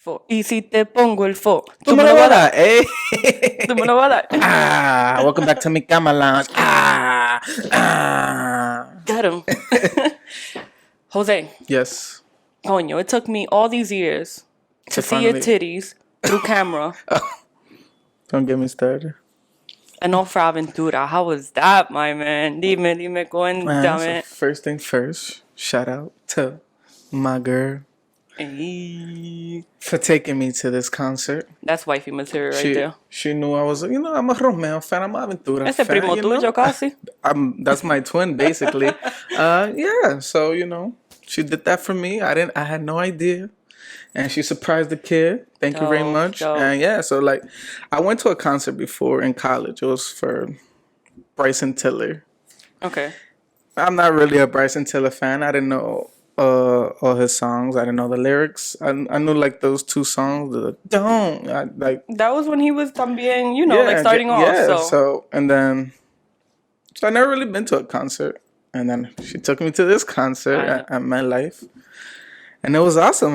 Fo. Y si te pongo el fo, Tú me lo vas a dar, eh? Tú me lo vas a dar. Welcome back to mi Cama Lounge. Got him. Jose, Yes. coño, it took me all these years to see your titties through camera. Don't get me started. And no for aventura. How was that, my man? Dime, cuéntame. So first thing first, shout out to my girl Ay. for taking me to this concert. That's wifey material right there. She knew I was, I'm a Romeo fan, I'm a Aventura Ese fan. primo tuyo casi. That's my twin, basically. Yeah, so, she did that for me. I had no idea. And she surprised the kid. Thank you very much. Dope. And yeah, so like, I went to a concert before in college. It was for Bryson Tiller. Okay. I'm not really a Bryson Tiller fan. I didn't know all his songs. I didn't know the lyrics. I knew like those two songs. That was when he was también, like starting off. Yeah. So I never really been to a concert, and then she took me to this concert at my life. And it was awesome.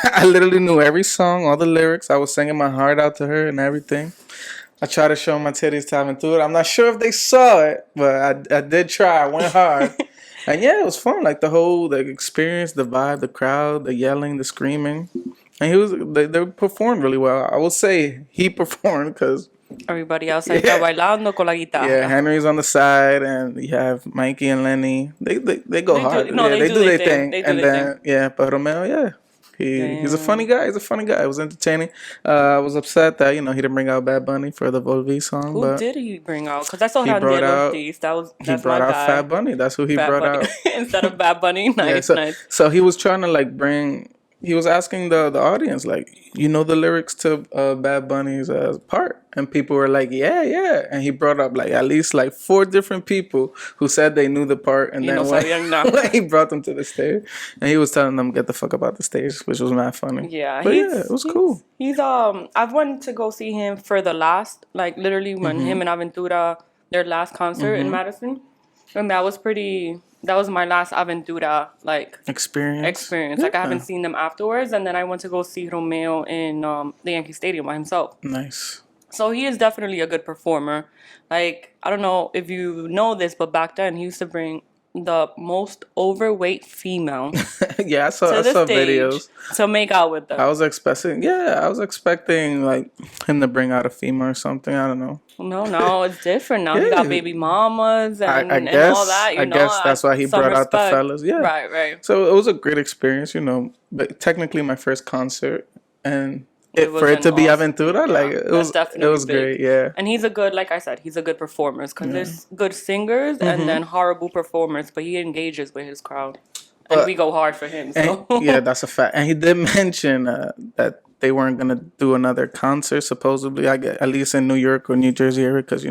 I literally knew every song, all the lyrics. I was singing my heart out to her and everything. I tried to show my titties to Aventura. I'm not sure if they saw it, but I did try. I went hard. And yeah, it was fun. Like the whole experience, the vibe, the crowd, the yelling, the screaming. And they performed really well. I will say he performed because everybody else está bailando con la guitarra. Yeah, Henry's on the side, and you have Mikey and Lenny. They go hard. They do their thing. But Romeo, he's a funny guy. It was entertaining. I was upset that he didn't bring out Bad Bunny for the Volvi song. Who did he bring out? Because I saw Randy Ortiz. He brought out Fat Bunny. That's who he brought out instead of Bad Bunny. Nice. So he was trying to bring. He was asking the audience, the lyrics to Bad Bunny's part? And people were like, yeah. And he brought up, at least, 4 different people who said they knew the part. And then when he brought them to the stage, and he was telling them, get the fuck about the stage, which was mad funny. Yeah. But it was cool. I've wanted to go see him for the last, literally when him and Aventura, their last concert in Madison. And that was my last Aventura, experience. Yeah. I haven't seen them afterwards. And then I went to go see Romeo in the Yankee Stadium by himself. Nice. So he is definitely a good performer. I don't know if you know this, but back then he used to bring the most overweight female yeah, I saw videos to make out with them. I was expecting him to bring out a female or something. I don't know. No, it's different now. He got baby mamas and all that. I guess that's why he brought out the fellas. Yeah, right. So it was a great experience, but technically my first concert, and for it to be awesome. Aventura, it was great. Yeah, and he's a good, like I said, he's a good performer. Because there's good singers and then horrible performers, but he engages with his crowd, and we go hard for him. So. Yeah, that's a fact. And he did mention that they weren't gonna do another concert supposedly. At least in New York or New Jersey area, because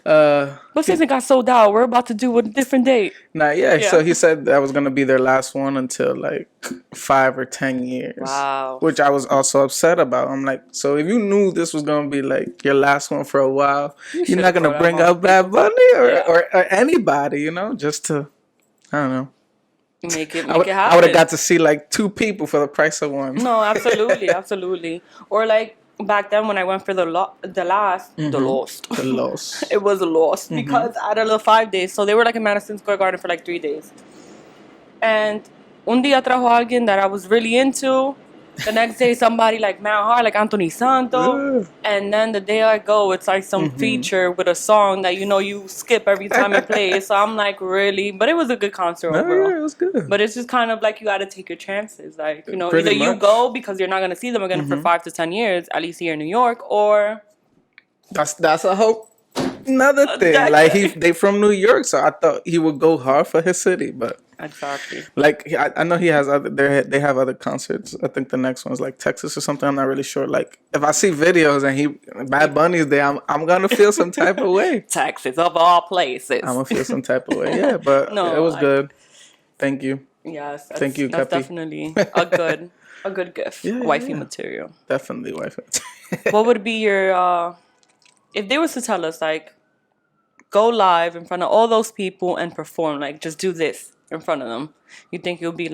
But since it got sold out, we're about to do a different date. So he said that was gonna be their last one until 5 or 10 years. Wow. Which I was also upset about. I'm like, so if you knew this was gonna be your last one for a while, you're not gonna bring out Bad Bunny or anybody, just to, I don't know. Make it happen. I would have got to see 2 people for the price of one. No, absolutely. Or back then when I went for the lost. It was a loss because I had 5 days. So they were in Madison Square Garden for 3 days. And un día trajo alguien that I was really into. The next day somebody Mount Hard, Anthony Santo. And then the day I go, it's some feature with a song that you skip every time it plays. So I'm really, but it was a good concert overall. Yeah, it was good. But it's just kind of you got to take your chances. Either much. You go because you're not going to see them again for 5 to 10 years, at least here in New York, or... That's a whole another thing. They from New York, so I thought he would go hard for his city, but... Exactly. I know he has they have other concerts. I think the next one's Texas or something. I'm not really sure. If I see videos and Bad Bunny's there, I'm gonna feel some type of way. Texas of all places. I'm gonna feel some type of way. Yeah, but it was good. Thank you. Yes. Thank you, That's definitely a good gift. Wifey material. Definitely wifey. What would be your if they was to tell us go live in front of all those people and perform just do this in front of them, you think you'll be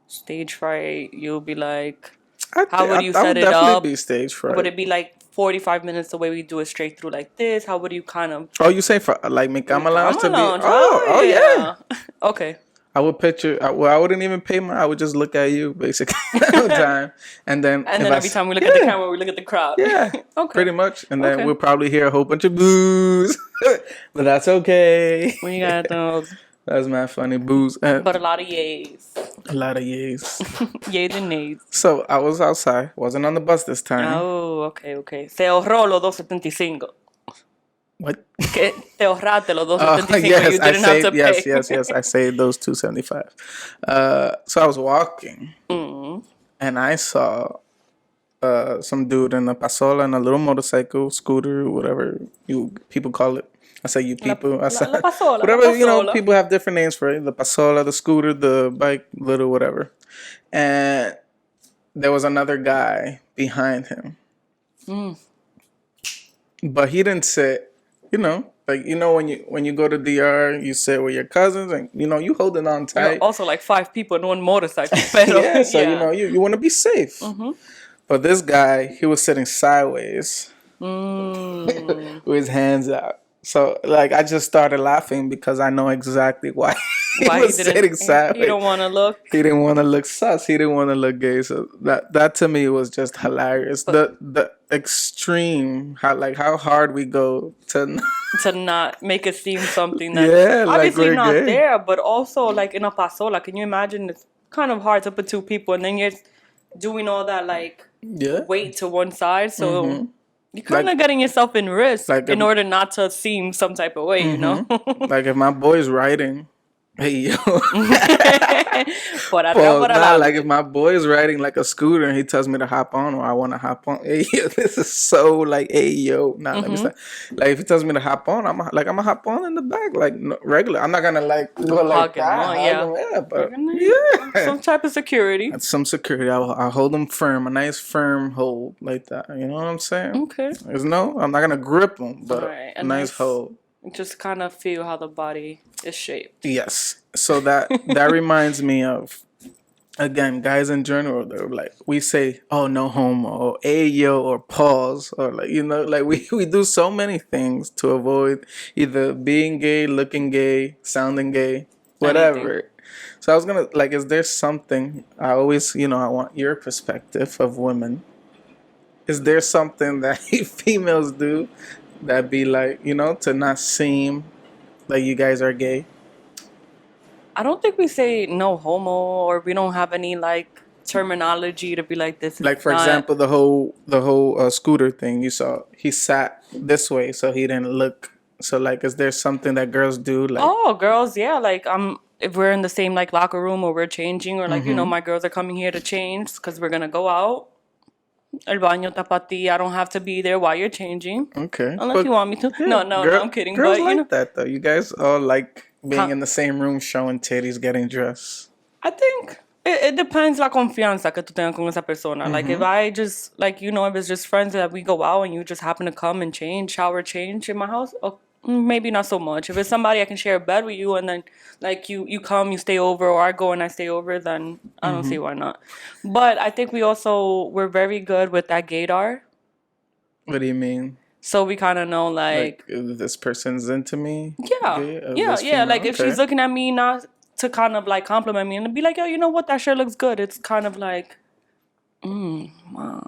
stage fright? You'll be How would you I set would it definitely up? be stage fright. Would it be like 45 minutes the way we do it straight through like this? How would you kind of... Oh, you say for like mi Cama Lounge to be... Lounge. Oh, yeah. Okay. I would picture... I wouldn't even pay I would just look at you, basically, all the time. And then every time we look at the camera, we look at the crowd. Yeah, okay. Pretty much. And then we'll probably hear a whole bunch of boos. But that's okay. We got those... That's mad funny. Boos. But a lot of yays. A lot of yays. Yays and nays. So I was outside. Wasn't on the bus this time. Oh, okay. Se ahorró los 2.75. What? Que te ahorraste los 2.75. Yes, you didn't have to pay. Yes. I saved those $2.75. So I was walking. And I saw some dude in a pasola and a little motorcycle, scooter, whatever people call it. I say you people. I say la pasola, whatever, la pasola. people have different names for it. The pasola, the scooter, the bike, little whatever. And there was another guy behind him. But he didn't sit, like when you go to DR, you sit with your cousins and you holding on tight. You're also like 5 people in one motorcycle. Yeah, so you want to be safe. But this guy, he was sitting sideways with his hands out. So, like, I just started laughing because I know exactly why he was sitting sideways. He don't want to look. He didn't want to look sus. He didn't want to look gay. So that to me was just hilarious. The extreme, how hard we go to not make it seem something that's obviously like not gay. there, but also like in a pasola. Can you imagine? It's kind of hard to put 2 people, and then you're doing all that weight to one side. So. You're kind of getting yourself in risk in order not to seem some type of way, you know? Like if my boy's riding, hey, yo. Like if my boy's riding like a scooter and he tells me to hop on or I want to hop on, hey, yo, this is so like, hey, yo. Let me stop. Like if he tells me to hop on, I'm going to hop on in the back, like regular. I'm not going to like go like that. But some type of security. That's some security. I'll hold him firm, a nice firm hold like that. You know what I'm saying? Okay. I'm not going to grip him, but a nice hold. Just kind of feel how the body is shaped. Yes. So that reminds me of, again, guys in general, they're like, we say, oh, no homo, or ayo, or pause, or like, we do so many things to avoid either being gay, looking gay, sounding gay, whatever. Anything. So I was going to, like, is there something, I always, I want your perspective of women. Is there something that females do that be like, to not seem like you guys are gay? I don't think we say no homo, or we don't have any terminology to be like this. Like for example, the whole scooter thing you saw. He sat this way, so he didn't look. So like, is there something that girls do? Like, oh, girls, yeah. Like if we're in the same locker room or we're changing, or my girls are coming here to change because we're gonna go out. El baño está pa ti. I don't have to be there while you're changing. Okay. Unless you want me to. Yeah, no, I'm kidding. Girls like that, though. You guys all like being in the same room, showing titties, getting dressed. I think it depends la confianza que tú tengas con esa persona. Like, if I just, if it's just friends that we go out and you just happen to come and shower change in my house, maybe not so much. If it's somebody I can share a bed with you and then, you come, you stay over, or I go and I stay over, then I don't see why not. But I think we're very good with that gaydar. What do you mean? So we kind of know, like if this person's into me? Yeah. Like, if she's looking at me not to kind of, compliment me and be like, yo, you know what? That shirt looks good. It's kind of like... Mom,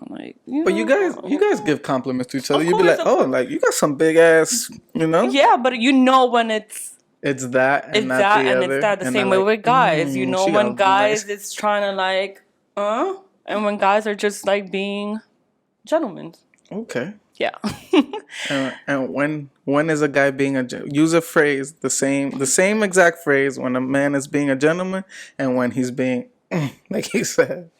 but you guys give compliments to each other. You be like, oh, like you got some big ass, Yeah, but when it's that and it's not that the and other. It's that the same way with guys. When guys is trying to and when guys are just being gentlemen. Okay. Yeah. and when is a guy being use a phrase the same exact phrase when a man is being a gentleman and when he's being like he said.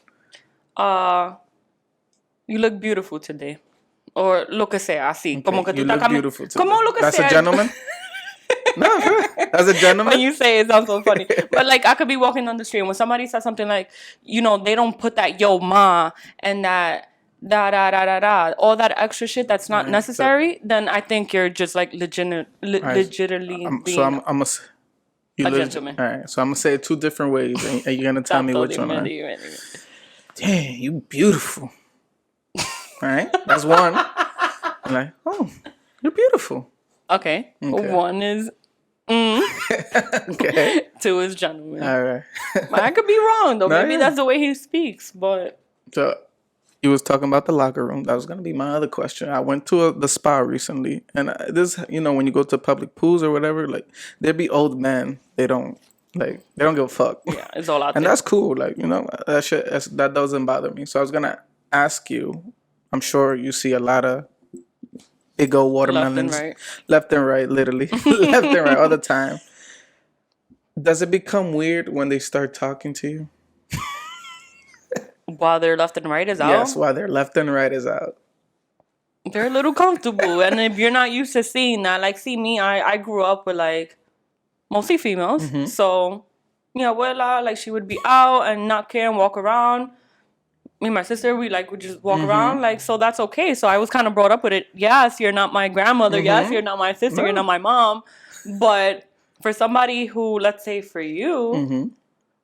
You look beautiful today. Or lo que sea, así. Okay. Como que you tú look beautiful today. Como lo que That's sea. a gentleman? No, that's a gentleman. When you say it sounds so funny. But I could be walking on the street and when somebody says something like, they don't put that yo ma and that all that extra shit that's not necessary, then I think you're just legitimately being I'm a gentleman. All right, so I'm gonna say it 2 different ways, and you're gonna tell me which one. Dang, you beautiful. All right, that's one. I'm like, oh, you're beautiful. Okay. One is okay. 2 is gentleman. All right. I could be wrong though. Maybe that's the way he speaks, but. So you was talking about the locker room. That was gonna be my other question. I went to the spa recently, and this, when you go to public pools or whatever, like there be old men. They don't give a fuck. Yeah, it's all out and there. That's cool. Like that doesn't bother me. So I was gonna ask you. I'm sure you see a lot of big old watermelons, left and right, literally, left and right all the time. Does it become weird when they start talking to you? While their left and right is out? Yes, while their left and right is out. They're a little comfortable. And if you're not used to seeing that, like, see me, I grew up with, like, mostly females. Mm-hmm. So, abuela, like, she would be out and not care and walk around. Me and my sister, we would just walk around, like, so that's okay. So I was kind of brought up with it. Yes, you're not my grandmother. Mm-hmm. Yes, you're not my sister. No. You're not my mom. But for somebody who, let's say for you,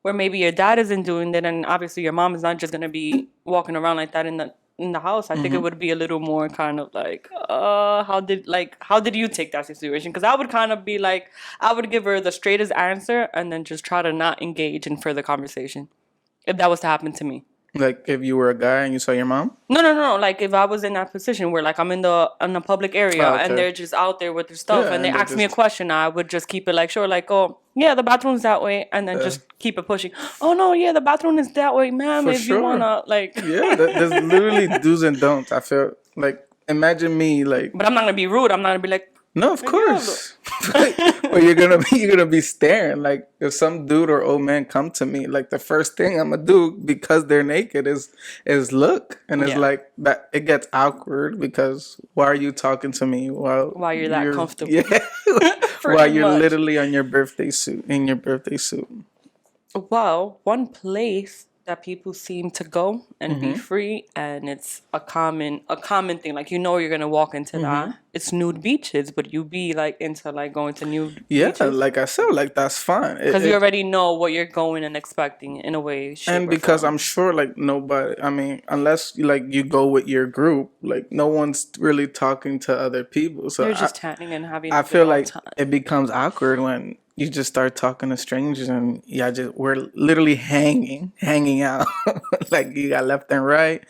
where maybe your dad isn't doing that, and obviously your mom is not just going to be walking around like that in the house, I think it would be a little more kind of like, how did you take that situation? Because I would kind of be like, I would give her the straightest answer and then just try to not engage in further conversation if that was to happen to me. Like if you were a guy and you saw your mom? No. Like if I was in that position where like I'm in a public area and they're just out there with their stuff and they ask me a question, I would just keep it like, sure, like, oh, yeah, the bathroom's that way, and then just keep it pushing. Oh, no, yeah, the bathroom is that way, ma'am, if you want to, like... Yeah, there's literally do's and don'ts. I feel like, imagine me, like... But I'm not going to be rude. I'm not going to be like... No, of course. But you're gonna be staring. Like if some dude or old man come to me, like the first thing I'm gonna do because they're naked is look, and it's like that. It gets awkward because why are you talking to me while you're that comfortable? Yeah, while you're literally on your birthday suit in your birthday suit. Well, one place that people seem to go and be free, and it's a common thing. Like you're gonna walk into that. It's nude beaches, but you be like into like going to nude beaches. Like I said, like that's fine because you already know what you're going and expecting in a way. And because I'm sure like nobody, I mean, unless like you go with your group, like no one's really talking to other people. So you're just tanning and having. I feel like it becomes awkward when you just start talking to strangers and we're literally hanging out. Like you got left and right,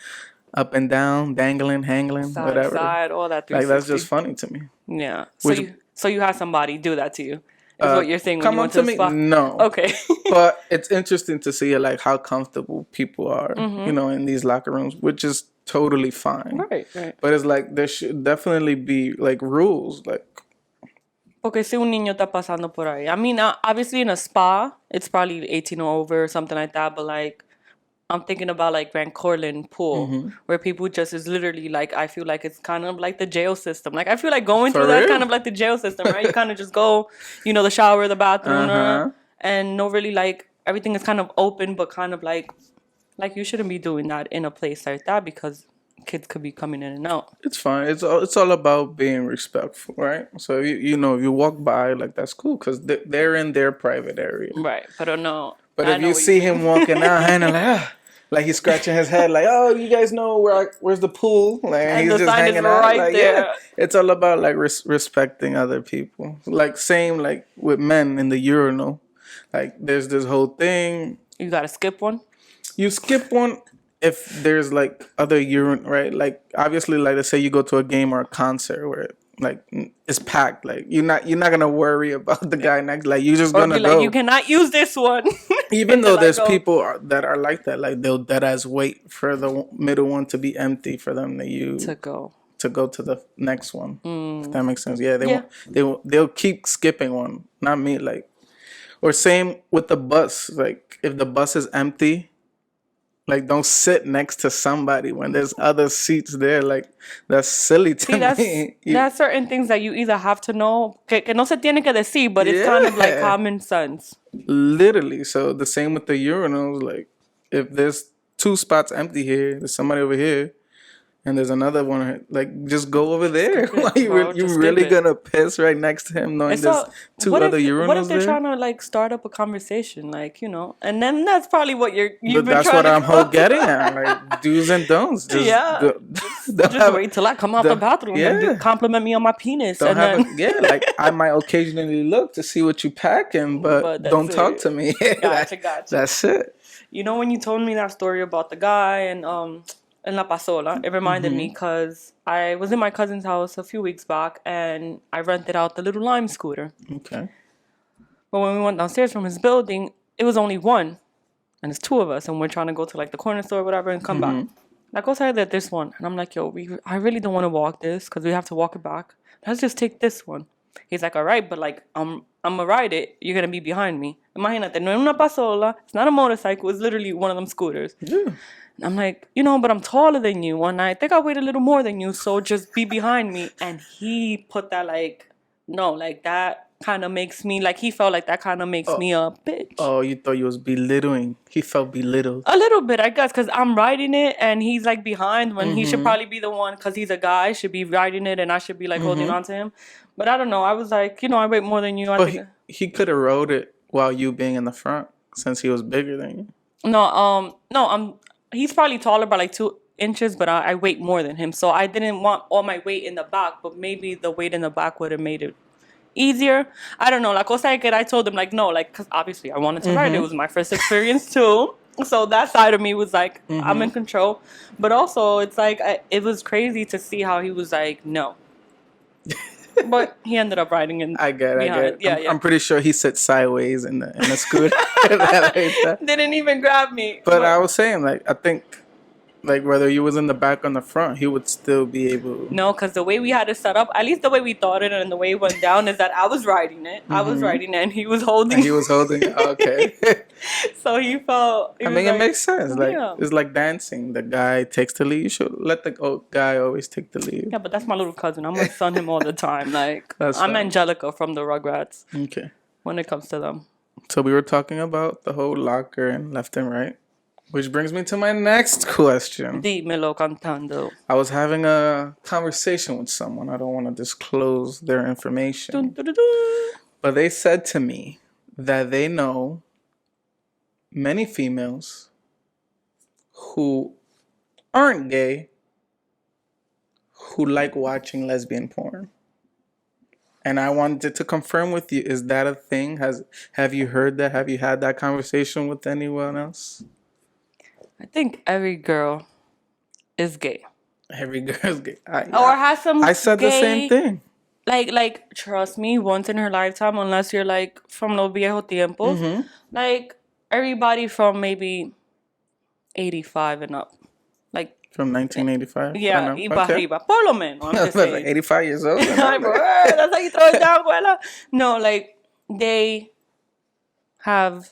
up and down, dangling, hangling, side, whatever. Side, all that. Like that's just funny to me. Yeah. So you had somebody do that to you? Is what you're saying? When come you on to me? Spa? No. Okay. But it's interesting to see like how comfortable people are, in these locker rooms, which is totally fine. Right. But it's like there should definitely be like rules, like. Porque si un niño está pasando por ahí. I mean, obviously in a spa, it's probably 18 or over or something like that. But like, I'm thinking about like Grand Cortland pool, where people just is literally like, I feel like it's kind of like the jail system. Like I feel like going through that kind of like the jail system, right? You kind of just go, the shower, the bathroom, and no really like everything is kind of open, but kind of like you shouldn't be doing that in a place like that because kids could be coming in and out. It's fine. It's all about being respectful, right? So if you walk by, like that's cool because they're in their private area, right? But no. But if you see him walking out, and like he's scratching his head, like, oh, you guys know where's the pool? Like and he's the just sign hanging is out. Right like, there. Yeah, it's all about like respecting other people. Like same like with men in the urinal. Like there's this whole thing. You gotta skip one. You skip one. If there's like other urine, right? Like obviously, like let's say you go to a game or a concert where like it's packed. Like you're not gonna worry about the guy next. Like you're just gonna go. You cannot use this one. Even though there's people that are like that, like they'll deadass wait for the middle one to be empty for them to use to go to the next one. If that makes sense. Yeah, they'll keep skipping one. Not me. Like or same with the bus. Like if the bus is empty. Like, don't sit next to somebody when there's other seats there. Like, that's silly to me. That's certain things that you either have to know. Que no se tiene que decir, but it's kind of like common sense. Literally. So, the same with the urinals. Like, if there's 2 spots empty here, there's somebody over here. And there's another one, like, just go over there. Why you Just really skip it. gonna piss right next to him, knowing there's two other urinals What if they're there? trying to like start up a conversation, like, you know? And then that's probably what you've But been that's trying what to I'm getting at, like do's and don'ts. Just yeah. Just wait till I come out the bathroom and compliment me on my penis, and then like I might occasionally look to see what you packing, but don't talk to me. Gotcha. That's it. You know, when you told me that story about the guy and in La Pasola, it reminded me because I was in my cousin's house a few weeks back and I rented out the little Lime scooter. Okay. But when we went downstairs from his building, it was only one. And it's two of us and we're trying to go to like the corner store or whatever and come back. Like, go say that this one. And I'm like, yo, I really don't want to walk this because we have to walk it back. Let's just take this one. He's like, all right, but like, I'm going to ride it. You're going to be behind me. Imagínate, no es una pasola. It's not a motorcycle. It's literally one of them scooters. Yeah. And I'm like, you know, but I'm taller than you. And I think I weigh a little more than you. So just be behind me. And he put that like, no, like that kind of makes me, like he felt like that kind of makes me a bitch. Oh, you thought you was belittling. He felt belittled. A little bit, I guess, because I'm riding it and he's like behind when he should probably be the one, because he's a guy, should be riding it and I should be like holding on to him. But I don't know. I was like, you know, I weigh more than you. But he could have rode it while you being in the front since he was bigger than you. No, he's probably taller by like 2 inches, but I weight more than him. So I didn't want all my weight in the back, but maybe the weight in the back would have made it easier. I don't know. La cosa es que I told him, like, no, like, because obviously I wanted to ride. It was my first experience too. So that side of me was like, I'm in control. But also, it's like, it was crazy to see how he was like, no. But he ended up riding in. I get it. Yeah, I'm pretty sure he sat sideways in the scooter. Didn't even grab me. But I was saying, like, I think, like, whether you was in the back or in the front, he would still be able. No, because the way we had it set up, at least the way we thought it and the way it went down, is that I was riding it. I was riding it, and he was holding. And he was holding it. Okay. So he felt. I mean, it makes sense. Like, it's like dancing. The guy takes the lead. You should let the guy always take the lead. Yeah, but that's my little cousin. I'm gonna son him all the time. Like, I'm Angelica from the Rugrats. Okay. When it comes to them. So we were talking about the whole locker and left and right. Which brings me to my next question. Dímelo cantando. I was having a conversation with someone. I don't want to disclose their information. Dun, dun, dun, dun. But they said to me that they know many females who aren't gay who like watching lesbian porn. And I wanted to confirm with you, is that a thing? Have you heard that? Have you had that conversation with anyone else? I think every girl is gay. Every girl is gay. Or has some I said the same thing. Like, trust me, once in her lifetime, unless you're like from los viejos tiempos, like everybody from maybe 85 and up. Like from 1985? Yeah, y para arriba. Por lo menos, I'm just saying. Like 85 years old? That's how you throw it down, abuela. No, like, they have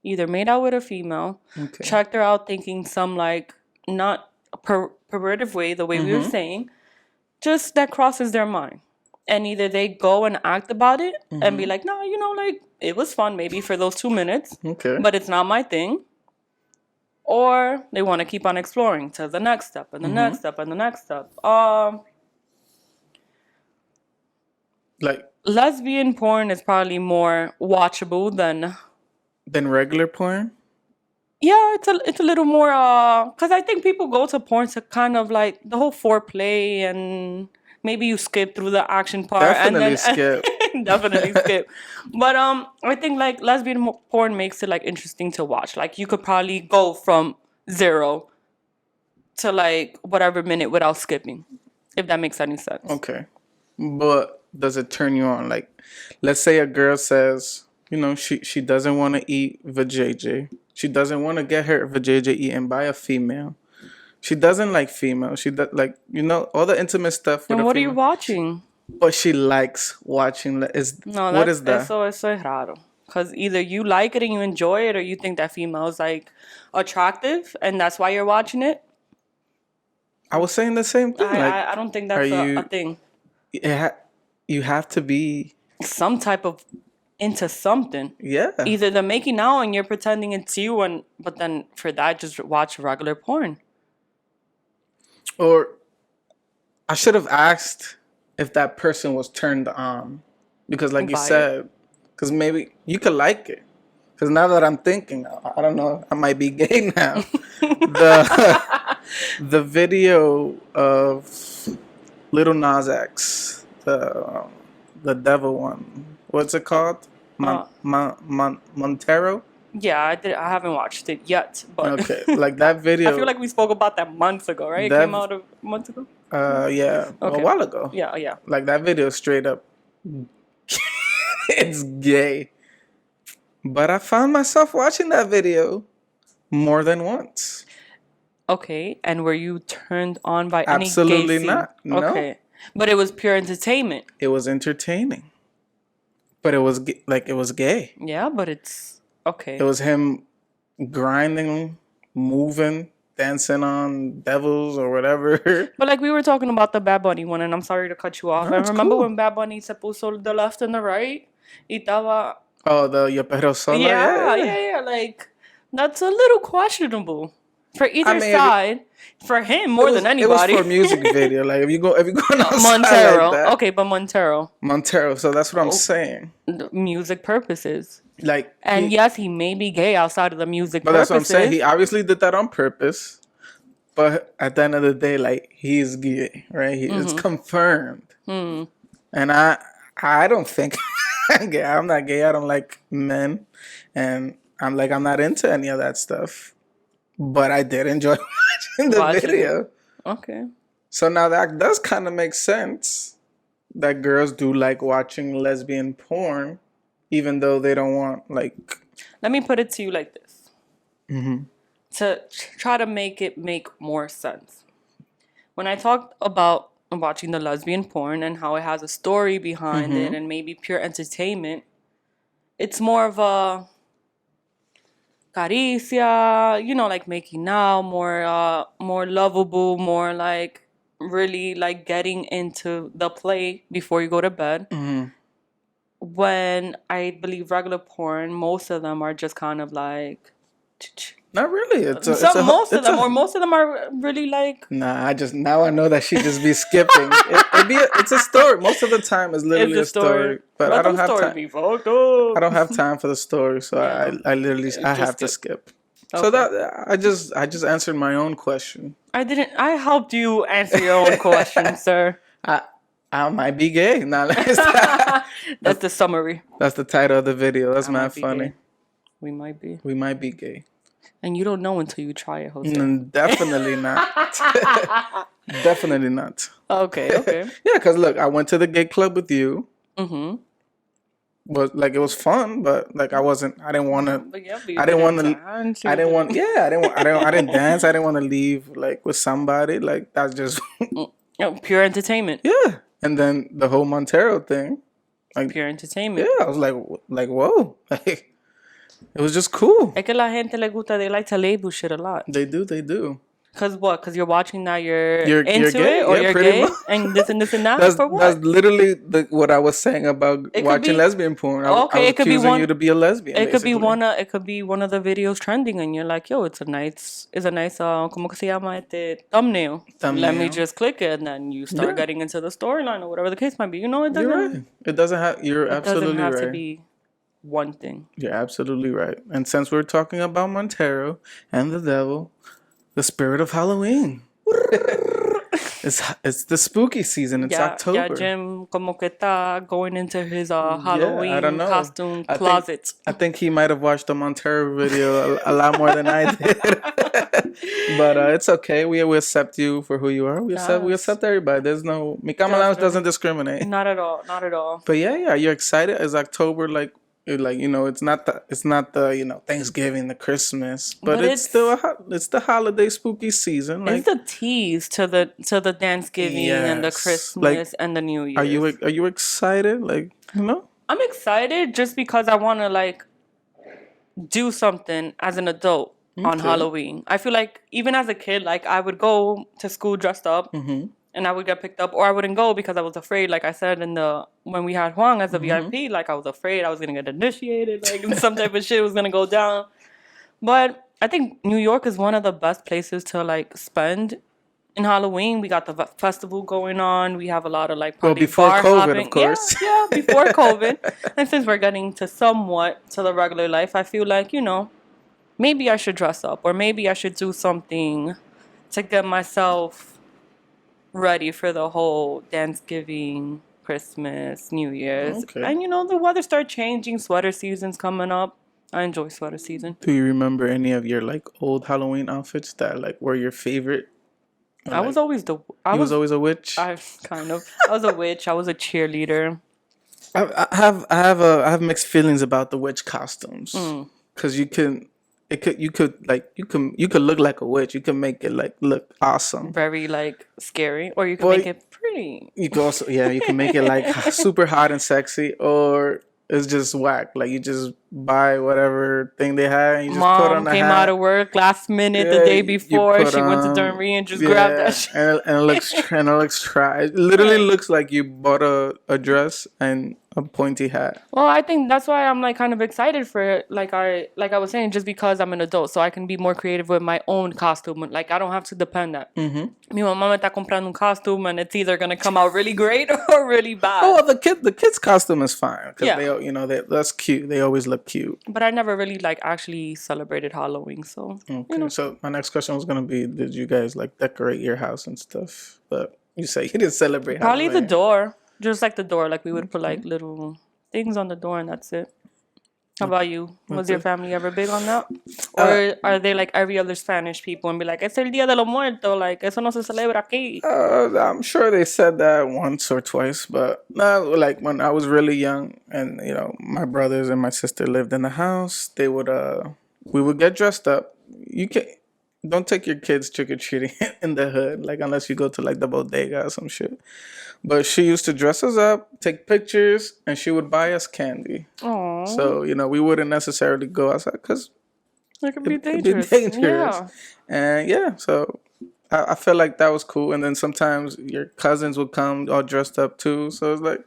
either made out with a female, checked her out thinking some, like, not pervertive way, the way we were saying, just that crosses their mind. And either they go and act about it and be like, no, you know, like, it was fun maybe for those 2 minutes, but it's not my thing. Or they want to keep on exploring to the next step and the next step and the next step. Like, lesbian porn is probably more watchable than regular porn? Yeah, it's a little more because I think people go to porn to kind of like the whole foreplay, and maybe you skip through the action part. Definitely skip. Definitely skip. But I think like lesbian porn makes it like interesting to watch. Like you could probably go from 0 to like whatever minute without skipping, if that makes any sense. Okay, but does it turn you on? Like, let's say a girl says, you know, she doesn't want to eat vajayjay. She doesn't want to get her vajayjay eaten by a female. She doesn't like female. She does like, you know, all the intimate stuff. And what are you watching? But she likes watching. What is that? Eso es raro. Because either you like it and you enjoy it, or you think that female is like attractive, and that's why you're watching it. I was saying the same thing. I don't think that's a thing. You have to be some type of into something. Yeah. Either they're making out and you're pretending it's you, but then for that, just watch regular porn. Or I should have asked if that person was turned on, because like you said, because maybe you could like it. Because now that I'm thinking, I don't know, I might be gay now. The video of Little Nas X, the devil one. What's it called? Montero. Yeah, I haven't watched it yet, but okay, like that video. I feel like we spoke about that months ago, right? It came out a month ago. Yeah, okay. A while ago. Yeah. Like that video, straight up, it's gay. But I found myself watching that video more than once. Okay, and were you turned on by Absolutely any gay scene? Not. No. Okay, but it was pure entertainment. It was entertaining, but it was like it was gay. Yeah, but it's okay. It was him grinding, moving, dancing on devils or whatever. But like we were talking about the Bad Bunny one, and I'm sorry to cut you off. No, I remember cool. when Bad Bunny se puso the left and the right. Y estaba... Oh, the Yo Pero Sola? Yeah. Like, that's a little questionable. For either side, for him more than anybody. It was for music video. Like if you go outside Montero. like that, Okay, but Montero. So that's what I'm saying. The music purposes. Like, yes, he may be gay outside of the music but purposes. That's what I'm saying. He obviously did that on purpose. But at the end of the day, like, he's gay, right? It's confirmed. And I don't think I'm gay. I'm not gay. I don't like men. And I'm not into any of that stuff. But I did enjoy watching the video. Okay. So now that does kind of make sense that girls do like watching lesbian porn, even though they don't want, like... Let me put it to you like this. To try to make it make more sense. When I talked about watching the lesbian porn and how it has a story behind it and maybe pure entertainment, it's more of a caricia, like making out, more lovable, more like really like getting into the play before you go to bed. When I believe regular porn, most of them are just kind of like... Not really. Most of them are really like... Nah, now I know that she just be skipping. It's a story. Most of the time it's literally a story. But I don't have time. I don't have time for the story, so I literally have to skip. Okay. So that I just answered my own question. I helped you answer your own question, sir. I might be gay. That's the summary. That's the title of the video. That's not funny. Gay. We might be. We might be gay. And you don't know until you try it, Jose. Definitely not. Definitely not. Okay. Yeah, because look, I went to the gay club with you. But like it was fun, but like I didn't want to dance. I didn't dance. I didn't want to leave like with somebody. Like that's just pure entertainment. Yeah. And then the whole Montero thing. Like pure entertainment. Yeah, I was like whoa. Like it was just cool. Es que la gente le gusta, they like to label shit a lot. They do. Cause what? Cause you're watching now, you're into gay? It, or you're gay, and this and that. For what? That's literally what I was saying about watching lesbian porn. I was it could be you to be a lesbian. It could be one of the videos trending, and you're like, yo, it's a nice, como que se llama thumbnail. Let me just click it, and then you start getting into the storyline or whatever the case might be. You know, it doesn't. You're right. It doesn't have. You're absolutely right. It doesn't have to be one thing. You're absolutely right. And since we're talking about Montero and the devil, the spirit of Halloween. It's the spooky season. It's October. Yeah, Jim como que está going into his Halloween costume closet. I think he might have watched the Montero video a lot more than I did. But it's okay. We accept you for who you are. We accept everybody. There's no... Cama Lounge doesn't discriminate. Not at all. But yeah, you're excited. It's October, it's not the Thanksgiving, the Christmas, but it's still it's the holiday spooky season. It's the tease to the Thanksgiving and the Christmas and the New Year. Are you excited? I'm excited just because I want to do something as an adult on Halloween. I feel like even as a kid, I would go to school dressed up. And I would get picked up, or I wouldn't go because I was afraid. Like I said when we had Juan as a VIP, I was afraid I was gonna get initiated, and some type of shit was gonna go down. But I think New York is one of the best places to spend in Halloween, we got the festival going on. We have a lot of like probably before bar COVID, hopping. of course. Yeah, before COVID. And since we're getting to somewhat to the regular life, I feel like, maybe I should dress up or maybe I should do something to get myself ready for the whole Thanksgiving, Christmas, New Year's. Okay. And the weather start changing, sweater season's coming up. I enjoy sweater season. Do you remember any of your like old Halloween outfits that like were your favorite? I was always I was always a witch. I was a witch. I was a cheerleader. I have mixed feelings about the witch costumes because you could look like a witch. You can make it like look awesome, very like scary, or you can make it pretty. You can also you can make it like super hot and sexy, or it's just whack. Like you just buy whatever thing they had and you just put on the hat. Mom came out of work last minute the day before. She went to Dunry and just grabbed that shit. And it looks it literally looks like you bought a dress and a pointy hat. Well, I think that's why I'm like kind of excited for it. Like I was saying, just because I'm an adult, so I can be more creative with my own costume. Like I don't have to depend on. Mi mamá me está comprando un costume and it's either gonna come out really great or really bad. Oh, well, the kid's costume is fine because that's cute. They always look cute. But I never really like actually celebrated Halloween, so. Okay. So my next question was gonna be, did you guys like decorate your house and stuff? But you say you didn't celebrate Probably Halloween. the door. Just like the door, like we would put like little things on the door and that's it. How about you? Was your family ever big on that? Or are they like every other Spanish people and be like, es el Día de los Muertos, like, eso no se celebra aquí? I'm sure they said that once or twice, but like when I was really young and, my brothers and my sister lived in the house, we would get dressed up. Don't take your kids trick-or-treating in the hood, like unless you go to like the bodega or some shit. But she used to dress us up, take pictures, and she would buy us candy. Aww. So, we wouldn't necessarily go outside because it could be dangerous. Yeah. And so I feel like that was cool. And then sometimes your cousins would come all dressed up too. So it's like,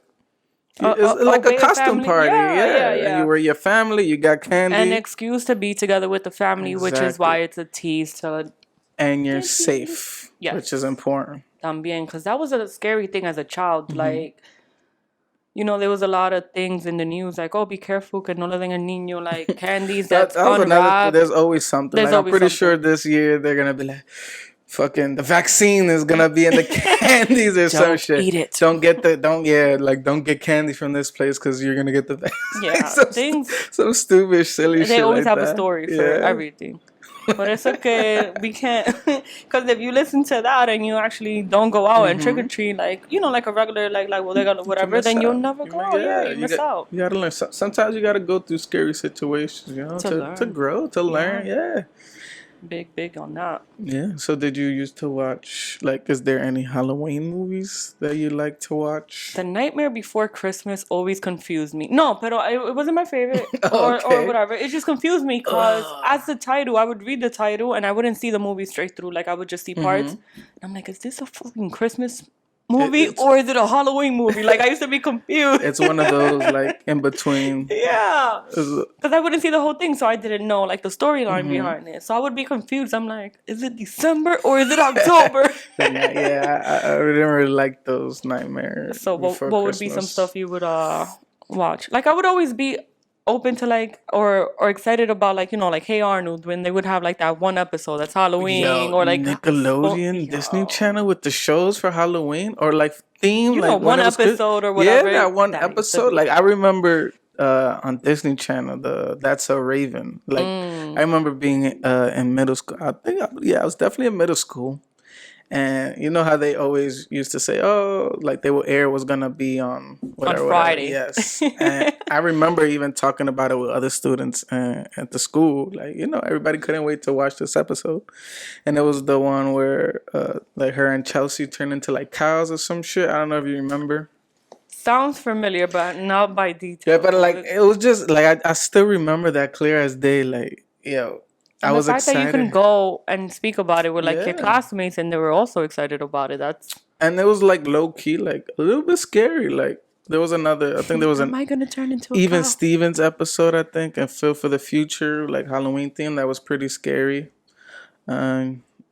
it's like a costume party. Yeah. And you were your family, you got candy. An excuse to be together with the family, which is why it's a tease to... And you're safe, which is important. También, because that was a scary thing as a child. Like, there was a lot of things in the news, like, oh, be careful, que no le den al niño, like, candies that's unwrapped. There's always something. I'm pretty sure this year they're going to be like, fucking, the vaccine is going to be in the candies or some shit. Don't eat it. Don't get candy from this place because you're going to get the vaccine. Yeah, some stupid, silly shit. They always like have that. a story for everything. Por eso que we can't, because if you listen to that and you actually don't go out and trick or treat like a regular like bodega or whatever, then you'll never go out. You miss out. You gotta learn. Sometimes you gotta go through scary situations, to grow, to learn. Yeah. Big on that. Yeah. So did you used to watch, like, is there any Halloween movies that you like to watch? The Nightmare Before Christmas always confused me. No, but it wasn't my favorite or whatever. It just confused me because as the title, I would read the title and I wouldn't see the movie straight through. Like I would just see parts. And I'm like, is this a fucking Christmas movie or is it a Halloween movie? Like I used to be confused. It's one of those like in between. Yeah, because I wouldn't see the whole thing, so I didn't know like the storyline behind it. So I would be confused. I'm like, is it December or is it October? I didn't really like those nightmares. So what would be some stuff you would watch? Like I would always be open to like or excited about like like Hey Arnold when they would have like that one episode that's Halloween or like Nickelodeon Disney Channel with the shows for Halloween or like theme like one episode or whatever. Yeah, that one episode. Like I remember on Disney Channel the That's So Raven. Like I remember being in middle school. I was definitely in middle school. And you know how they always used to say, oh, like they will air was going to be on Friday. Yes. And I remember even talking about it with other students at the school. Like, everybody couldn't wait to watch this episode. And it was the one where like her and Chelsea turned into like cows or some shit. I don't know if you remember. Sounds familiar, but not by detail. Yeah, but like it was just like I still remember that clear as day. Like, I was excited. The fact that you can go and speak about it with like your classmates and they were also excited about it. And it was like low key, like a little bit scary. Like there was another, I think there was Am I gonna turn into Even Stevens episode, I think, and Phil for the Future, like Halloween theme that was pretty scary.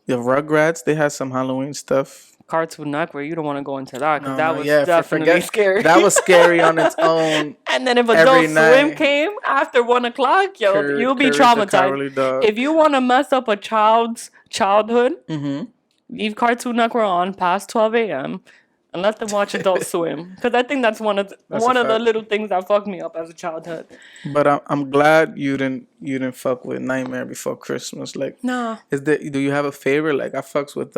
The Rugrats, they had some Halloween stuff. Cartoon Network, you don't want to go into that because that was yeah, definitely scary. That was scary on its own. And then if Adult Swim came after 1 o'clock, you'll be traumatized. If you want to mess up a child's childhood, leave Cartoon Network on past 12 a.m. and let them watch Adult Swim, because I think that's one of the little things that fucked me up as a childhood. But I'm glad you didn't fuck with Nightmare Before Christmas. Like, no. Do you have a favorite? Like, I fucks with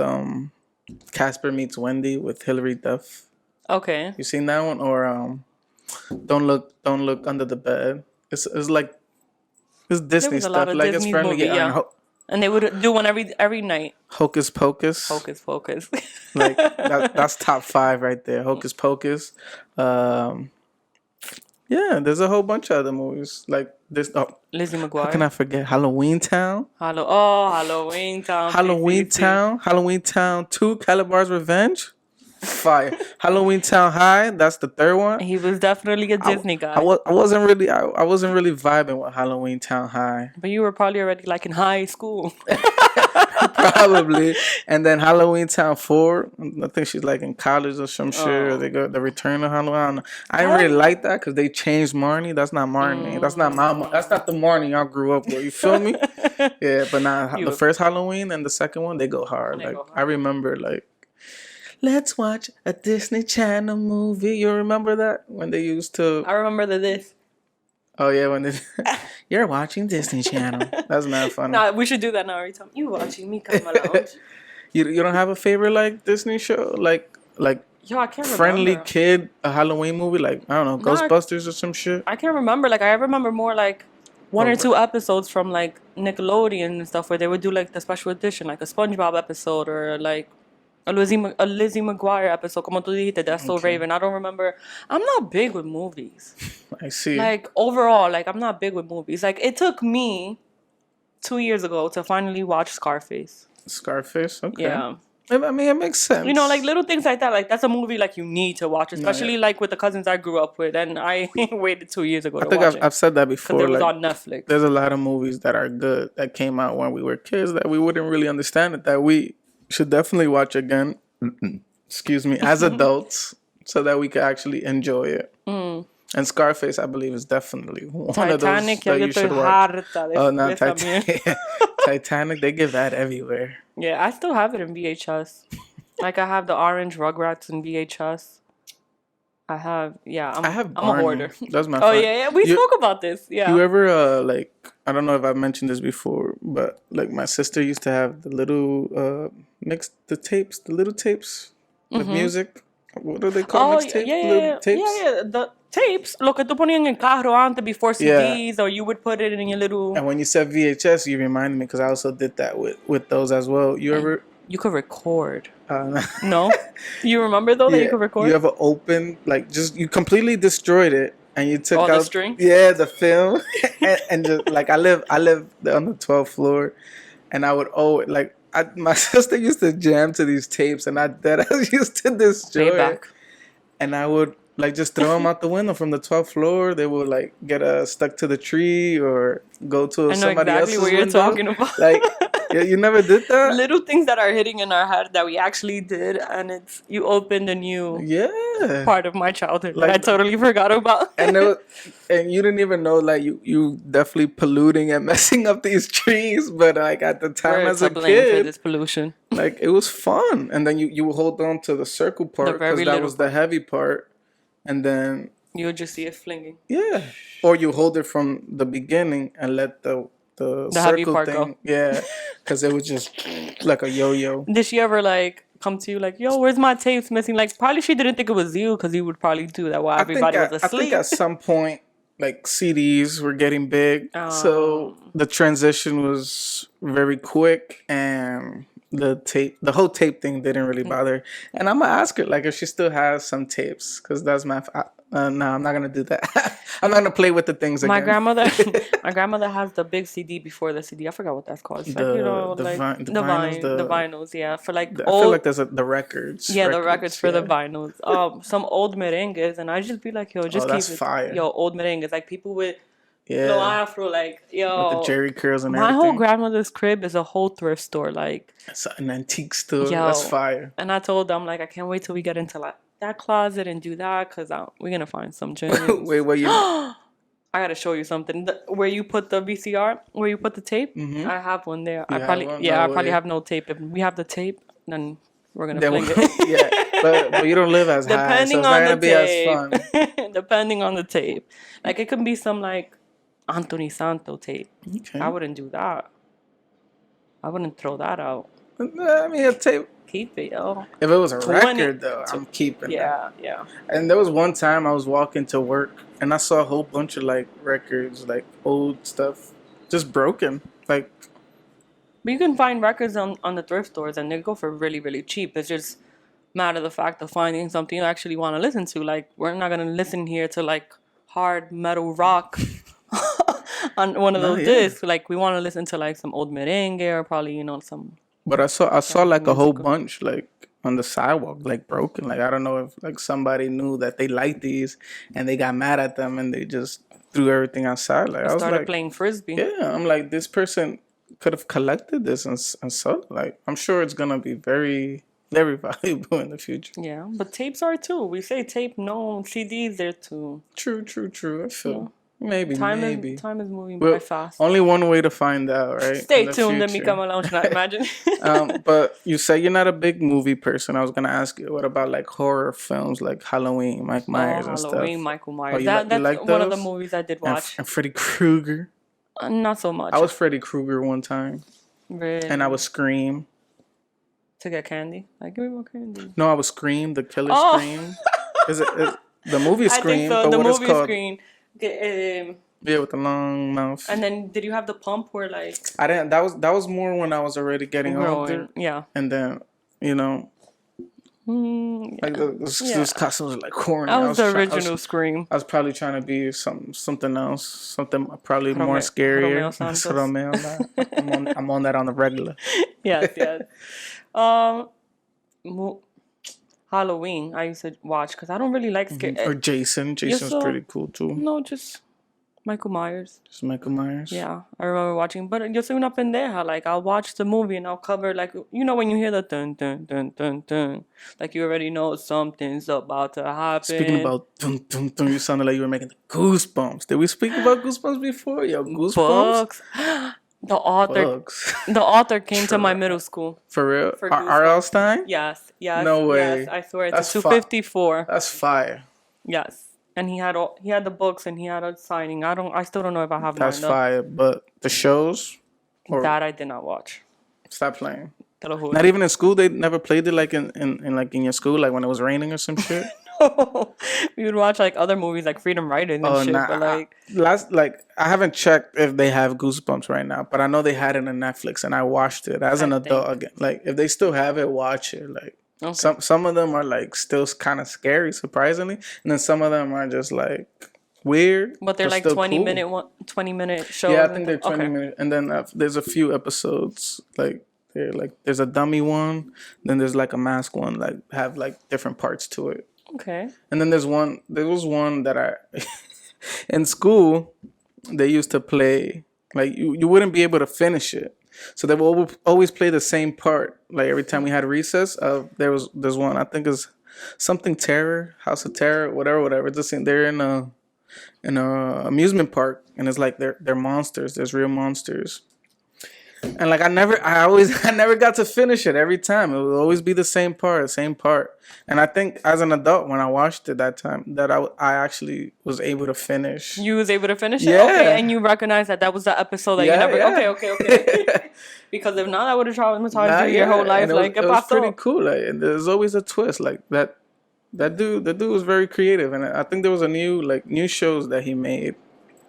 Casper Meets Wendy with Hilary Duff. Okay. You seen that one? Or Don't Look Under the Bed. It's like it's Disney stuff. Like Disney, it's friendly. Movie, yeah. And they would do one every night. Hocus Pocus. Hocus Pocus. Like that's top 5 right there. Hocus Pocus. Yeah, there's a whole bunch of other movies like this. Oh, Lizzie McGuire. How can I forget Halloween Town? Halloween Town. Halloween Town 2, Calabar's Revenge. Fire. Halloween Town High. That's the third one. He was definitely a Disney guy. I wasn't really vibing with Halloween Town High. But you were probably already like in high school. Probably. And then Halloween Town 4. I think she's like in college or some shit. Or they go the Return of Halloween. I don't know. I didn't really like that because they changed Marnie. That's not Marnie. That's not that's not the Marnie I grew up with. You feel me? Yeah. But now the first Halloween and the second one, they go hard. I remember like, let's watch a Disney Channel movie. You remember that? When they used to... I remember this. Oh, yeah, when they... You're watching Disney Channel. That's not funny. Nah, we should do that now every time. You watching Cama Lounge. You don't have a favorite, like, Disney show? Like yo, I can't friendly remember. kid, a Halloween movie? Like, I don't know, Ghostbusters or some shit? I can't remember. Like, I remember more, like, one or two episodes from, like, Nickelodeon and stuff where they would do, like, the special edition, like a SpongeBob episode or, like... A Lizzie McGuire episode, como tú dijiste, That's So Raven. I don't remember. I'm not big with movies. I see. Like, overall, like, I'm not big with movies. Like, it took me 2 years ago to finally watch Scarface. Scarface? Okay. Yeah. I mean, it makes sense. You know, like, little things like that. Like, that's a movie, like, you need to watch. Especially, like, with the cousins I grew up with. And I waited 2 years ago to watch it. I've said that before. Because it was on Netflix. There's a lot of movies that are good that came out when we were kids that we wouldn't really understand it, that we... should definitely watch again, excuse me, as adults, so that we can actually enjoy it. And Scarface, I believe, is definitely one Titanic, of those that you should watch. Oh, no, Titanic, they give that everywhere. Yeah, I still have it in VHS. Like, I have the orange Rugrats in VHS. I have I'm a hoarder. That's my Oh, yeah. We spoke about this. Yeah. You ever, like, I don't know if I've mentioned this before, but, like, my sister used to have the little, the little tapes with music. What do they call mixtapes? Yeah. The tapes, lo que tú ponías en el carro antes before CDs, or you would put it in your little... And when you said VHS, you reminded me, because I also did that with those as well. You could record. No? You remember, though, that you could record? You ever opened, like, you completely destroyed it, and you took out... the string? Yeah, the film. and just, like, I live on the 12th floor, and I would like, my sister used to jam to these tapes, and I used to destroy it. And I would, like, just throw them out the window from the 12th floor. They would, like, get stuck to the tree or go to somebody else's window. I know exactly what you're talking about. Like... Yeah, you never did that? Little things that are hitting in our head that we actually did, and you opened a new part of my childhood that I totally forgot about. And you didn't even know, like, you definitely polluting and messing up these trees, but, like, at the time as a kid, for this pollution. Like, it was fun. And then you would hold on to the circle part because that was the heavy part, and then you would just see it flinging. Yeah, or you hold it from the beginning and let the heavy part thing go. Yeah, because it was just like a yo-yo. Did she ever, like, come to you like, yo, where's my tapes missing? Like, probably she didn't think it was you, because you would probably do that while everybody was asleep. I think at some point, like, CDs were getting big, so the transition was very quick, and the whole tape thing didn't really bother her. And I'm gonna ask her, like, if she still has some tapes, because that's my... no, I'm not gonna do that. I'm not gonna play with the things again. My grandmother has the big CD before the CD. I forgot what that's called. It's the vinyls. Yeah, for like I feel like there's the records. Yeah, the records for the vinyls. Some old merengues, and I just be like, yo, just keep it. Fire. Yo, old merengues, like people with Yeah. No afro, like, yo. With the jerry curls and my everything. My whole grandmother's crib is a whole thrift store. Like, it's an antique store. Yo. That's fire. And I told them, like, I can't wait till we get into like that closet and do that, because we're going to find some gems. Wait, what you... I gotta show you something. Where you put the VCR, where you put the tape, I have one there. I probably have no tape. If we have the tape, then we're gonna fling it. Yeah, but you don't live as high, so it's not gonna be as fun. Depending on the tape, like it could be some like Anthony Santo tape. Okay. I wouldn't do that. I wouldn't throw that out. I mean, a tape. Keep it, yo. If it was a record, though, I'm keeping it. Yeah. And there was one time I was walking to work, and I saw a whole bunch of, like, records, like, old stuff, just broken. Like... But you can find records on the thrift stores, and they go for really, really cheap. It's just matter of the fact of finding something you actually want to listen to. Like, we're not going to listen here to, like, hard metal rock on one of those discs. Like, we want to listen to, like, some old merengue or probably, you know, some... But I saw like a whole bunch like on the sidewalk, like broken. Like I don't know if like somebody knew that they liked these and they got mad at them and they just threw everything outside. Like I was started playing frisbee. Yeah, I'm like, this person could have collected this and sold it. Like I'm sure it's gonna be very, very valuable in the future. Yeah, but tapes are too. We say tape, no CDs there too. True. I feel. Maybe. Time is moving by fast. Only one way to find out, right? Stay tuned to Cama Lounge, not imagine. But you say you're not a big movie person. I was gonna ask you, what about like horror films, like Halloween, Mike Myers and stuff? Halloween, Michael Myers. That's one of the movies I did watch. And Freddy Krueger. Not so much. I was Freddy Krueger one time. Really? And I was Scream. To get candy? Like, give me more candy. No, I was Scream, the killer Scream. Is the movie Scream? I think so. The movie Scream. Yeah, with the long mouth. And then did you have the pump where like... I didn't. That was more when I was already getting older. Yeah. And then, you know... Like those costumes were like corny. That was the original Scream. I was probably trying to be something else. Something probably more scarier. I'm on that on the regular. Yes. Halloween, I used to watch because I don't really like scary. Or Jason. Jason's pretty cool too. No, just Michael Myers. Just Michael Myers. Yeah, I remember watching. But yo soy una pendeja. Like I'll watch the movie and I'll cover like, you know, when you hear the dun dun dun dun dun, like you already know something's about to happen. Speaking about dun dun dun, you sounded like you were making the goosebumps. Did we speak about goosebumps before? Yo, goosebumps. Books. The author came to my middle school. For real? R.L. Stein? Yes. No way. Yes, I swear it's 254. That's fire. Yes. And he had the books and he had a signing. I still don't know if I have That's fire. But the shows? That I did not watch. Stop playing. Not even in school? They never played it like in your school, like when it was raining or some shit? No. We would watch like other movies like Freedom Riders and shit. But I haven't checked if they have Goosebumps right now, but I know they had it on Netflix and I watched it as an adult again. Like if they still have it, watch it. Like some of them are like still kind of scary, surprisingly, and then some of them are just like weird. But they're like 20-minute shows. Yeah, I think they're 20 minutes, and then there's a few episodes like. There's a dummy one, then there's like a mask one, like have like different parts to it. Okay. And then there was one that in school, they used to play, like you wouldn't be able to finish it. So they would always play the same part. Like every time we had recess, there's one, I think is something Terror, House of Terror, whatever. Just they're in a amusement park and it's like they're monsters. There's real monsters. And like I never got to finish it every time. It would always be the same part. And I think as an adult, when I watched it that time, that I actually was able to finish. You was able to finish it? Yeah. Okay, and you recognize that was the episode that you never... Yeah. Okay. Because if not, I would have traumatized you your whole life. It was pretty cool. Like, and there's always a twist. Like that dude was very creative. And I think there was a new shows that he made.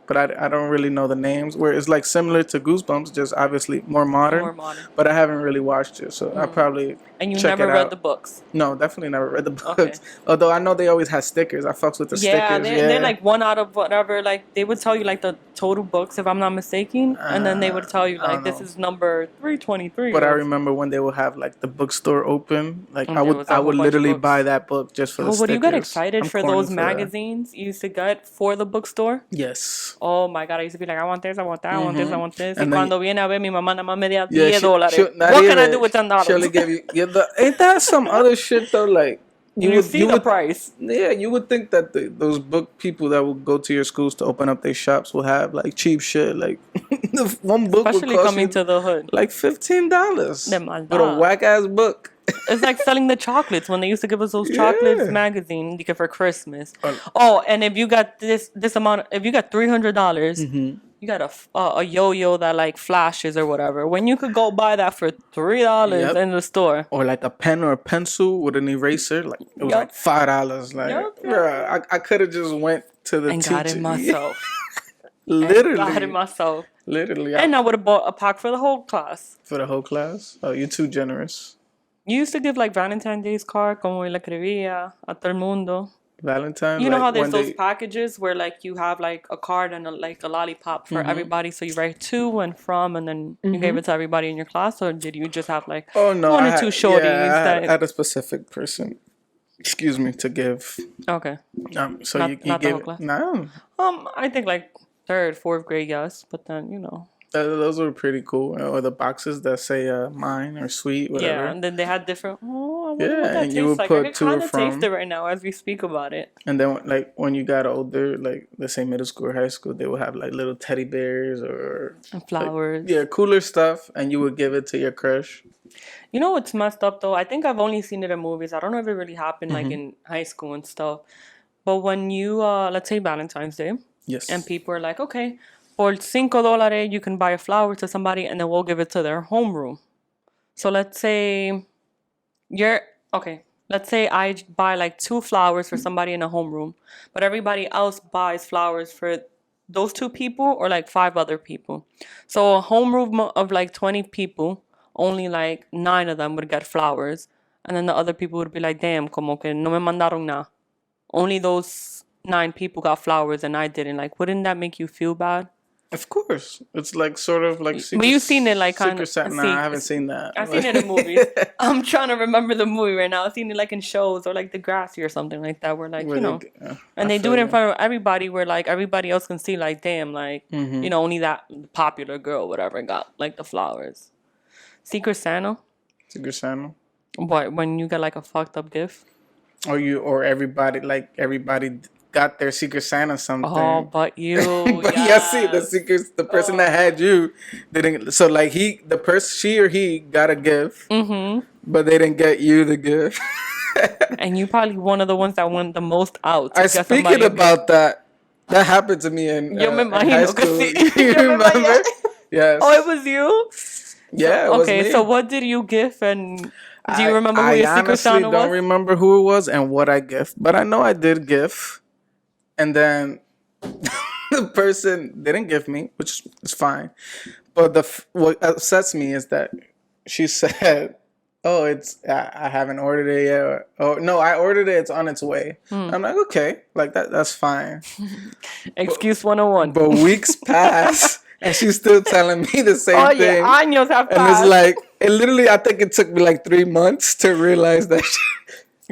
But I don't really know the names. Where it's like similar to Goosebumps, just obviously more modern. But I haven't really watched it, so I probably. And you never read the books? No, definitely never read the books. Okay. Although I know they always had stickers. I fucks with the stickers. They're like one out of whatever. Like they would tell you like the total books, if I'm not mistaken, and then they would tell you like this is number 323. But I remember when they would have like the bookstore open. Like I would literally buy that book just for the stickers. Would you get excited for those magazines you used to get for the bookstore? Yes. Oh my God, I used to be like, I want this, I want that, I want this, I want this. And cuando viene a ver, mi mamá nada más me da $10. What can I do with $10? She'll give you. Ain't that some other shit though? Like you would see the price. Yeah, you would think that those book people that would go to your schools to open up their shops will have like cheap shit. Like one book, especially would cost coming to the hood, like $15 with a whack ass book. It's like selling the chocolates when they used to give us those chocolates magazine you get for Christmas. Oh, and if you got this amount, if you got $300. You got a yo-yo that like flashes or whatever. When you could go buy that for $3 in the store, or like a pen or a pencil with an eraser, like it was like $5. Like, bruh, I could have just went to the and teacher. got it myself. Literally, got it myself. Literally, and I would have bought a pack for the whole class. For the whole class? Oh, you're too generous. You used to give like Valentine's Day's card, como le escribía a todo el mundo. Valentine's. You know how there's those packages where like you have like a card and a lollipop for everybody, so you write to and from, and then you gave it to everybody in your class, or did you just have like one or two shorties? I had a specific person. Excuse me, to give. Okay. So not you the gave whole class? No. I think like 3rd, 4th grade, yes, but then you know. Those were pretty cool. Or the boxes that say mine or sweet, whatever. Yeah, and then they had different. I wonder yeah, what that and you would like. put I to or can from. kind of taste it right now as we speak about it. And then, like when you got older, like let's say middle school or high school, they would have like little teddy bears or and flowers. Like, cooler stuff, and you would give it to your crush. You know what's messed up though? I think I've only seen it in movies. I don't know if it really happened like in high school and stuff. But when you let's say Valentine's Day, yes, and people are like, okay, for $5 you can buy a flower to somebody, and then we'll give it to their homeroom. So let's say let's say I buy like 2 flowers for somebody in a homeroom, but everybody else buys flowers for those 2 people or like 5 other people. So a homeroom of like 20 people, only like 9 of them would get flowers, and then the other people would be like, damn, como que no me mandaron nada. Only those 9 people got flowers and I didn't. Like, wouldn't that make you feel bad? Of course. It's like sort of like Secret, but you've seen it like kind of. No, I haven't seen that. I've seen it in movies. I'm trying to remember the movie right now. I've seen it like in shows or like Degrassi or something like that, where like, and they do it in front of everybody, where like everybody else can see like, damn, like, only that popular girl, whatever, got like the flowers. Secret Santa? Secret Santa? What, when you get like a fucked up gift? Or everybody got their Secret Santa something. Oh, but you. But see, the person that had you didn't. So like she or he got a gift, but they didn't get you the gift. And you probably one of the ones that went the most out. Speaking about that happened to me in high school. You remember? Yes. Oh, it was you? Yeah. So, okay, so what did you give, and do you remember who your Secret Santa was? I don't remember who it was and what I gift, but I know I did gift. And then the person didn't give me, which is fine. But what upsets me is that she said, "Oh, I haven't ordered it yet." Oh no, I ordered it. It's on its way. I'm like, okay, like that's fine. Excuse 101. But weeks pass, and she's still telling me the same thing. Yeah, años have passed. And it's like, literally, I think it took me like 3 months to realize that.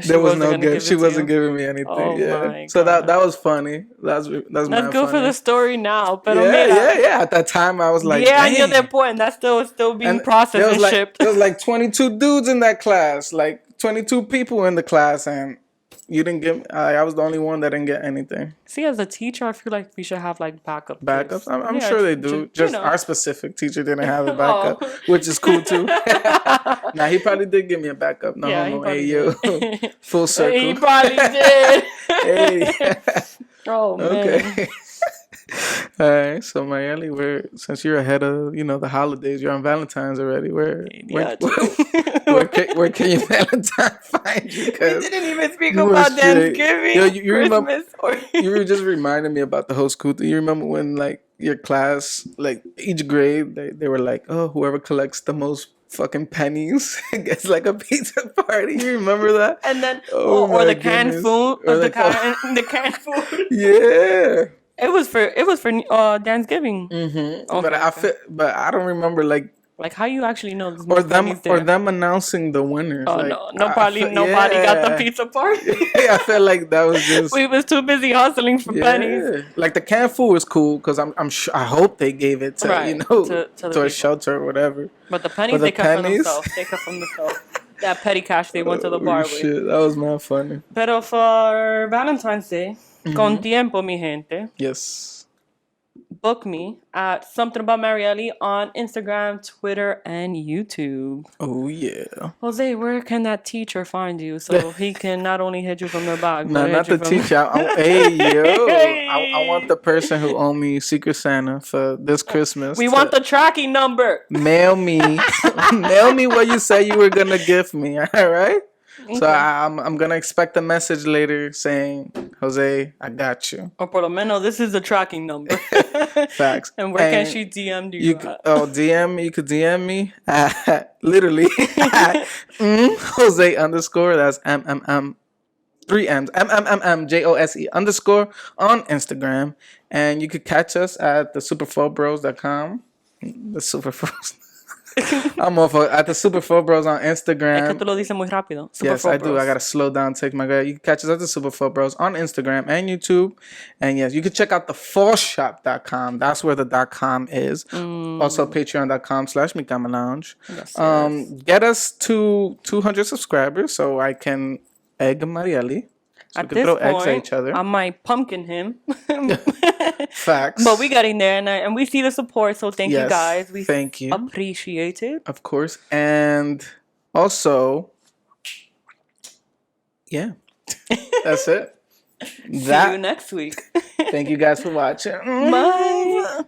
There was no gift. She wasn't giving me anything. Oh my so God. that was funny. That's good funny. For the story now. Pero yeah. At that time, I was like, años después, and that's still being processed and shipped. There was like 22 dudes in that class, like 22 people in the class, and you didn't give. I was the only one that didn't get anything. See, as a teacher, I feel like we should have like backup. Backups? I'm sure they do. Just our specific teacher didn't have a backup, which is cool too. Now he probably did give me a backup. No, hey yo, full circle. He probably did. Hey. Oh man. Okay. All right, so Mayeli, since you're ahead of the holidays, you're on Valentine's already. Where can your Valentine find you? We didn't even speak about Thanksgiving. You Christmas. You were just reminding me about the whole school thing. You remember when like your class, like each grade, they were like, oh, whoever collects the most fucking pennies. It's like a pizza party. You remember that? And then, or the canned food, or the canned food. Yeah. It was for Thanksgiving. Mm-hmm. Okay, but I don't remember like how you actually know this or them announcing the winners. Oh like, nobody got the pizza party. I felt like that was just we was too busy hustling for pennies. Like the canned food was cool because I'm sure I hope they gave it to to a shelter or whatever. But the pennies they cut from themselves. They cut from themselves. That petty cash they went to the bar with. Shit, that was not funny. Pero for Valentine's Day, con tiempo, mi gente. Yes. Book me at Something About Marielle on Instagram, Twitter, and YouTube. Oh, yeah. Jose, where can that teacher find you so he can not only hit you from the back, no, not the teacher. Hey, yo. I want the person who owned me Secret Santa for this Christmas. We want the tracking number. Mail me. Mail me what you said you were going to gift me. All right? Okay. So I'm gonna expect a message later saying, Jose, I got you. Or por lo menos this is the tracking number. Facts. And where can she DM you? DM me. You could DM me. Literally. Jose _ that's MMM 3 M's MMMMJOSE _ on Instagram. And you could catch us at the superfobros.com. The Superfobros. I'm off at the Super Four Bros on Instagram. Es que tú lo dices muy rápido. Yes, I do. I gotta slow down, take my guy. You can catch us at the Super Four Bros on Instagram and YouTube. And yes, you can check out the fallshop.com. That's where the .com is. Also patreon.com/micamalounge. Yes. Get us to 200 subscribers so I can egg Marielle. So at this point, eggs at each other. I might pumpkin him. Facts. But we got in there and we see the support, so thank you guys. We thank you. Appreciate it. Of course. And also, yeah, that's it. See you next week. Thank you guys for watching. Bye.